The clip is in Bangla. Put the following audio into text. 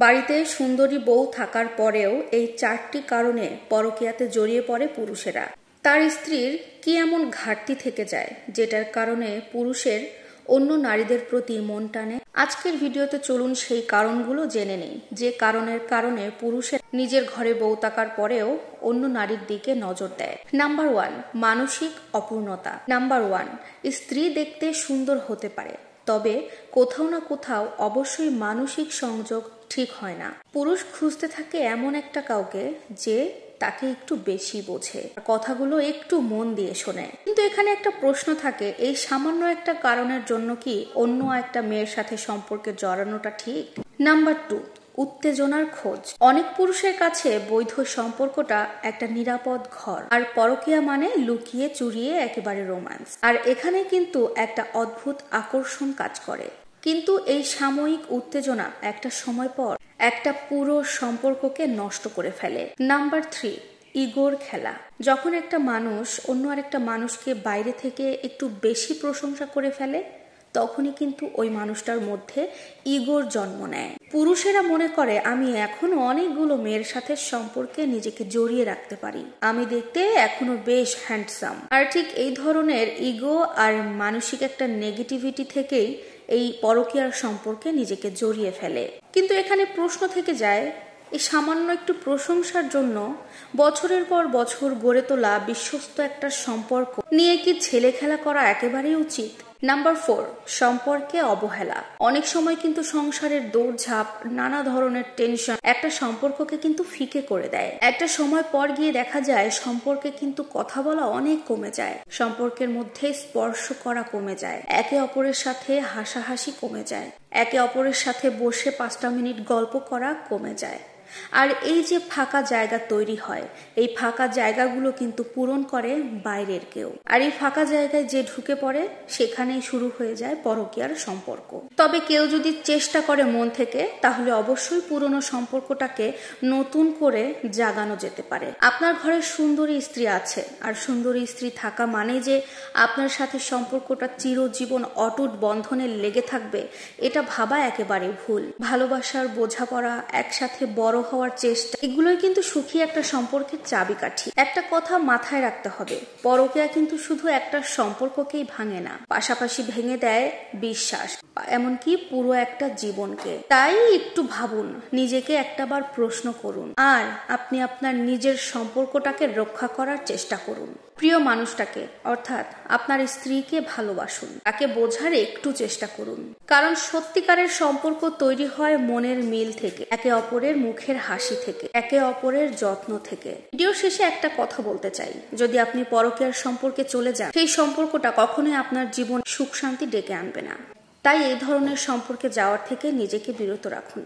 বাড়িতে সুন্দরী বউ থাকার পরেও এই 4টি কারণে পরকীয়াতে জড়িয়ে পড়ে পুরুষেরা। তার স্ত্রীর কি এমন ঘাটতি থেকে যায় যেটার কারণে পুরুষের অন্য নারীদের প্রতি মন টানে? আজকের ভিডিওতে চলুন সেই কারণগুলো জেনে নেই, যে কারণের কারণে পুরুষের নিজের ঘরে বউ থাকার পরেও অন্য নারীর দিকে নজর দেয়। নাম্বার 1, মানসিক অপূর্ণতা। নাম্বার 1, স্ত্রী দেখতে সুন্দর হতে পারে, তবে কোথাও না কোথাও অবশ্যই মানসিক সংযোগ ঠিক হয় না। পুরুষ খুঁজতে থাকে এমন একটা কাউকে যে তাকে একটু বেশি বোঝে, কথাগুলো একটু মন দিয়ে শোনে। কিন্তু এখানে একটা প্রশ্ন থাকে, এই সামান্য একটা কারণের জন্য কি অন্য একটা মেয়ের সাথে সম্পর্কে জড়ানোটা ঠিক? নাম্বার 2, উত্তেজনার খোঁজ। অনেক পুরুষের কাছে বৈধ সম্পর্কটা একটা নিরাপদ ঘর, আর পরকীয়া মানে লুকিয়ে চুরিয়ে একেবারে রোম্যান্স। আর এখানে কিন্তু একটা অদ্ভুত আকর্ষণ কাজ করে, কিন্তু এই সাময়িক উত্তেজনা একটা সময় পর একটা পুরো সম্পর্ককে নষ্ট করে ফেলে। নাম্বার 3, ইগোর খেলা। যখন একটা মানুষ অন্য আরেকটা মানুষকে বাইরে থেকে একটু বেশি প্রশংসা করে ফেলে, তখনই কিন্তু ওই মানুষটার মধ্যে ইগোর জন্ম নেয়। পুরুষেরা মনে করে, আমি এখনো অনেকগুলো মেয়ের সাথে সম্পর্কে নিজেকে জড়িয়ে রাখতে পারি, আমি দেখতে এখনো বেশ হ্যান্ডসাম। আর ঠিক এই ধরনের ইগো আর মানসিক একটা নেগেটিভিটি থেকেই এই পরকীয়ার সম্পর্কে নিজেকে জড়িয়ে ফেলে। কিন্তু এখানে প্রশ্ন থেকে যায়, এই সামান্য একটু প্রশংসার জন্য বছরের পর বছর গড়ে তোলা বিশ্বস্ত একটা সম্পর্ক নিয়ে কি ছেলে খেলা করা একেবারেই উচিত? নাম্বার 4, সম্পর্কে অবহেলা। অনেক সময় কিন্তু সংসারের দৌড়ঝাঁপ, নানা ধরনের টেনশন একটা সম্পর্ককে কিন্তু ফিকে করে দেয়। একটা সময় পর গিয়ে দেখা যায় সম্পর্কে কিন্তু কথা বলা অনেক কমে যায়, সম্পর্কের মধ্যে স্পর্শ করা কমে যায়, একে অপরের সাথে হাসাহাসি কমে যায়, একে অপরের সাথে বসে 5টা মিনিট গল্প করা কমে যায়। আর এই যে ফাঁকা জায়গা তৈরি হয়, এই ফাঁকা জায়গাগুলো কিন্তু পূরণ করে বাইরের কেউ। আর এই ফাঁকা জায়গায় যে ঢুকে পড়ে, সেখানেই শুরু হয়ে যায় পরকীয়ার সম্পর্ক। তবে কেউ যদি চেষ্টা করে মন থেকে, তাহলে অবশ্যই পুরনো সম্পর্কটাকে নতুন করে জাগানো যেতে পারে। আপনার ঘরে সুন্দরী স্ত্রী আছে, আর সুন্দরী স্ত্রী থাকা মানে যে আপনার সাথে সম্পর্কটা চিরজীবন অটুট বন্ধনে লেগে থাকবে, এটা ভাবা একেবারে ভুল। ভালোবাসার, বোঝাপড়া, একসাথে বড় হওয়ার চেষ্টা, এগুলোই কিন্তু সুখী একটা সম্পর্কের চাবিকাঠি। একটা কথা মাথায় রাখতে হবে, পরকীয়া কিন্তু শুধু একটা সম্পর্ককেই ভাঙে না, পাশাপাশি ভেঙে দেয় বিশ্বাস, এমনকি পুরো একটা জীবনকে। তাই একটু ভাবুন, নিজেকে একটাবার প্রশ্ন করুন, আর আপনি আপনার নিজের সম্পর্কটাকে রক্ষা করার চেষ্টা করুন। প্রিয় মানুষটাকে, অর্থাৎ আপনার স্ত্রীকে ভালোবাসুন, তাকে বোঝার একটু চেষ্টা করুন, কারণ সত্যিকারের সম্পর্ক তৈরি হয় মনের মিল থেকে, একে অপরের মুখের হাসি থেকে, একে অপরের যত্ন থেকে। ভিডিও শেষে একটা কথা বলতে চাই, যদি আপনি পরকীয়ার সম্পর্কে চলে যান, সেই সম্পর্কটা কখনোই আপনার জীবন সুখ শান্তি ডেকে আনবে না। তাই এই ধরনের সম্পর্কে যাওয়ার থেকে নিজেকে বিরত রাখুন।